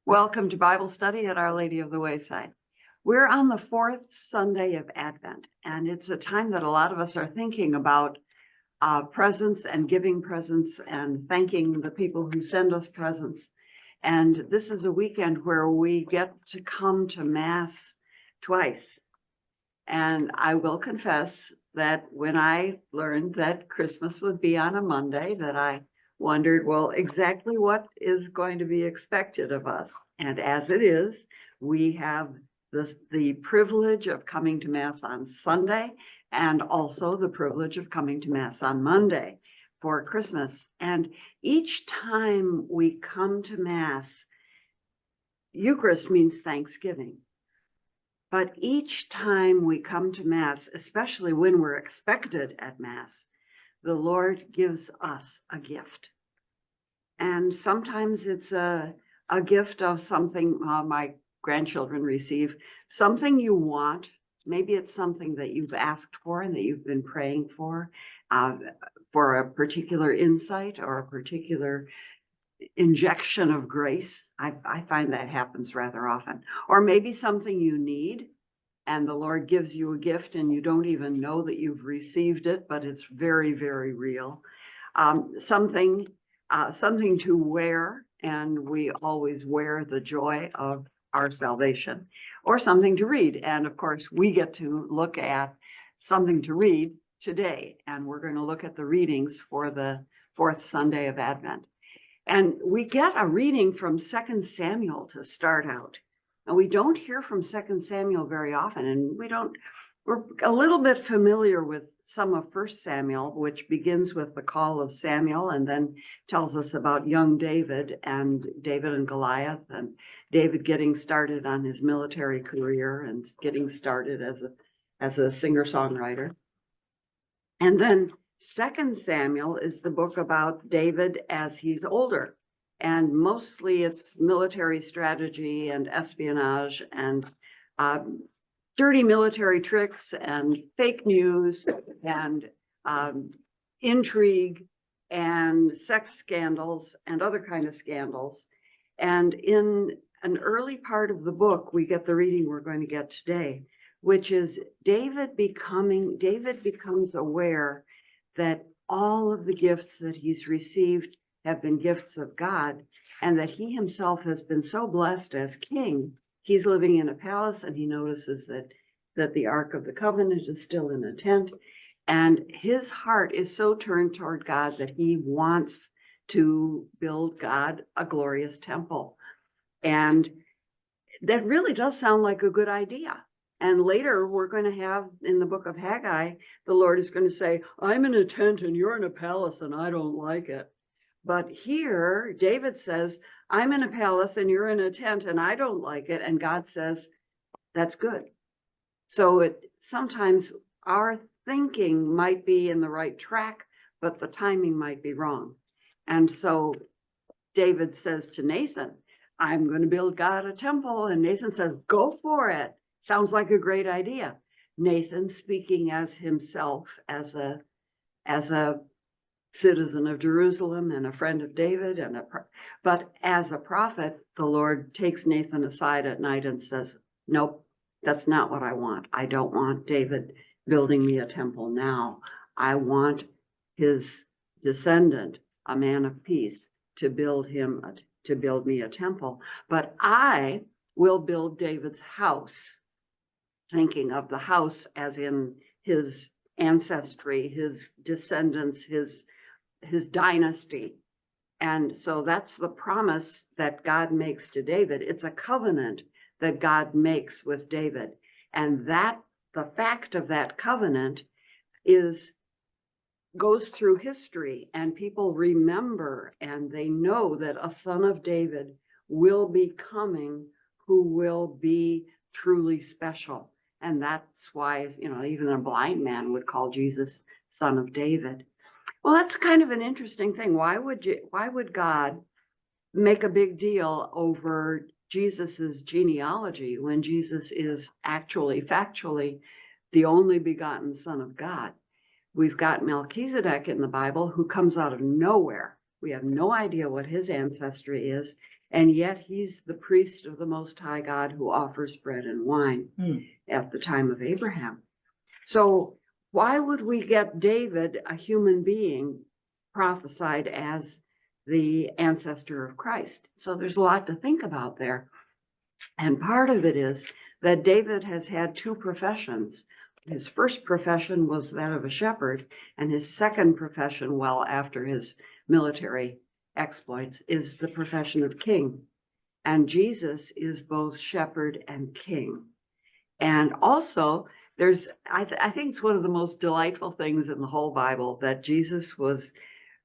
Welcome to Bible study at Our Lady of the Wayside. We're on the fourth Sunday of Advent, and it's a time that a lot of us are thinking about presents and giving presents and thanking the people who send us presents. And this is a weekend where we get to come to Mass twice. And I will confess that when I learned that Christmas would be on a Monday, that I wondered, well, exactly what is going to be expected of us. And as it is, we have the privilege of coming to Mass on Sunday and also the privilege of coming to Mass on Monday for Christmas. And each time we come to Mass, Eucharist means Thanksgiving. But each time we come to Mass, especially when we're expected at Mass, the Lord gives us a gift. And sometimes it's a gift of something my grandchildren receive, something you want. Maybe it's something that you've asked for and that you've been praying for a particular insight or a particular injection of grace. I find that happens rather often. Or maybe something you need, and the Lord gives you a gift and you don't even know that you've received it, but it's very, very real. Something to wear, and we always wear the joy of our salvation, or something to read. And of course, we get to look at something to read today, and we're going to look at the readings for the fourth Sunday of Advent. And we get a reading from 2 Samuel to start out. And we don't hear from 2 Samuel very often, and we're a little bit familiar with some of 1 Samuel, which begins with the call of Samuel and then tells us about young David and Goliath, and David getting started on his military career and getting started as a singer-songwriter. And then 2 Samuel is the book about David as he's older. And mostly it's military strategy and espionage and dirty military tricks and fake news and intrigue and sex scandals and other kind of scandals. And in an early part of the book, we get the reading we're going to get today, which is David becomes aware that all of the gifts that he's received have been gifts of God, and that he himself has been so blessed as king. He's living in a palace, and he notices that the Ark of the Covenant is still in a tent, and his heart is so turned toward God that he wants to build God a glorious temple. And that really does sound like a good idea. And later we're going to have in the book of Haggai, the Lord is going to say, I'm in a tent and you're in a palace and I don't like it. But here, David says, I'm in a palace and you're in a tent and I don't like it. And God says, that's good. So sometimes our thinking might be in the right track, but the timing might be wrong. And so David says to Nathan, I'm going to build God a temple. And Nathan says, go for it. Sounds like a great idea. Nathan, speaking as himself, as a citizen of Jerusalem and a friend of David, but as a prophet, the Lord takes Nathan aside at night and says, nope, that's not what I want. I don't want David building me a temple now. I want his descendant, a man of peace, to build me a temple. But I will build David's house, thinking of the house as in his ancestry, his descendants, his dynasty. And so that's the promise that God makes to David. It's a covenant that God makes with David. And that the fact of that covenant goes through history, and people remember and they know that a son of David will be coming who will be truly special. And that's why, even a blind man would call Jesus son of David. Well, that's kind of an interesting thing. Why would God make a big deal over Jesus's genealogy when Jesus is actually, factually, the only begotten Son of God? We've got Melchizedek in the Bible who comes out of nowhere. We have no idea what his ancestry is. And yet he's the priest of the Most High God who offers bread and wine at the time of Abraham. So why would we get David, a human being, prophesied as the ancestor of Christ? So there's a lot to think about there. And part of it is that David has had two professions. His first profession was that of a shepherd, and his second profession, well after his military exploits, is the profession of king. And Jesus is both shepherd and king. And also, I think it's one of the most delightful things in the whole Bible that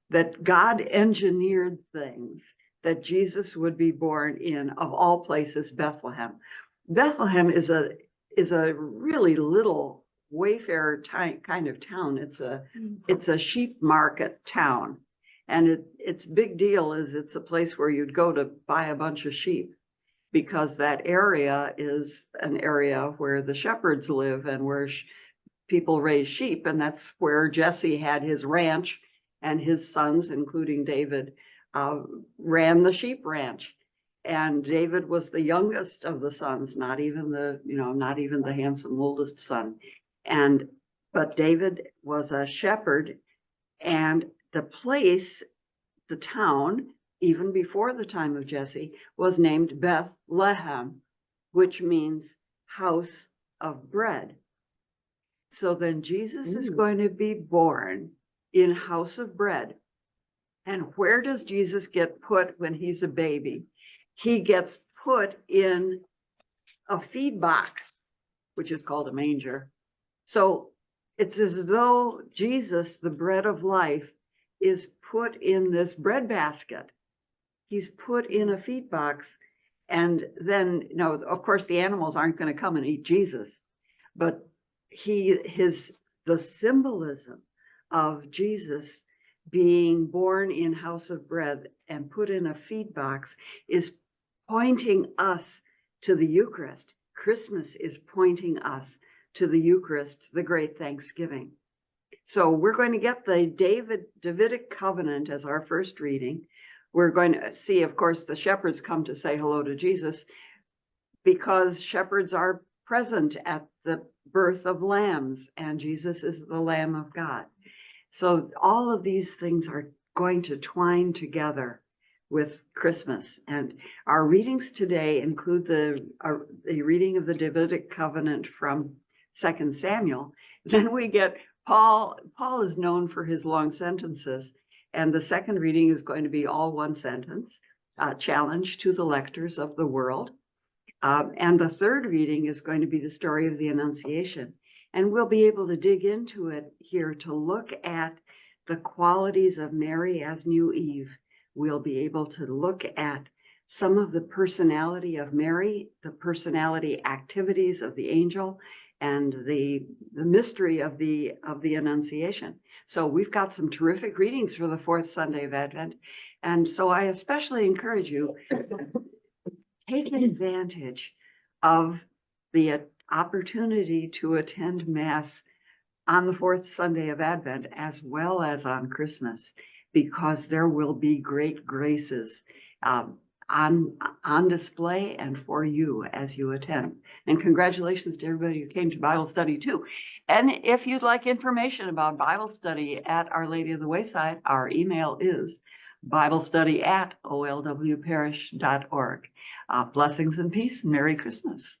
that God engineered things, that Jesus would be born in, of all places, Bethlehem. Bethlehem is a really little wayfarer kind of town. It's a sheep market town. And its big deal is it's a place where you'd go to buy a bunch of sheep, because that area is an area where the shepherds live and where people raise sheep. And that's where Jesse had his ranch, and his sons, including David, ran the sheep ranch. And David was the youngest of the sons, not even the handsome oldest son. But David was a shepherd, and the town, even before the time of Jesse, was named Bethlehem, which means house of bread. So then Jesus is going to be born in house of bread. And where does Jesus get put when he's a baby? He gets put in a feed box, which is called a manger. So it's as though Jesus, the bread of life, is put in this bread basket. He's put in a feed box. And then, of course, the animals aren't going to come and eat Jesus, but the symbolism of Jesus being born in house of bread and put in a feed box is pointing us to the Eucharist. Christmas is pointing us to the Eucharist, the great Thanksgiving. So we're going to get the Davidic covenant as our first reading. We're going to see, of course, the shepherds come to say hello to Jesus, because shepherds are present at the birth of lambs, and Jesus is the Lamb of God. So all of these things are going to twine together with Christmas. And our readings today include the reading of the Davidic covenant from 2 Samuel. Then we get Paul is known for his long sentences, and the second reading is going to be all one sentence, challenge to the lectors of the world. And the third reading is going to be the story of the Annunciation. And we'll be able to dig into it here to look at the qualities of Mary as New Eve. We'll be able to look at some of the personality of Mary, the personality activities of the angel, and the mystery of the Annunciation. So we've got some terrific readings for the fourth Sunday of Advent. And so I especially encourage you to take advantage of the opportunity to attend Mass on the fourth Sunday of Advent as well as on Christmas, because there will be great graces on display and for you as you attend. And congratulations to everybody who came to Bible study too. And if you'd like information about Bible study at Our Lady of the Wayside, our email is BibleStudy@olwparish.org. Blessings and peace. Merry Christmas.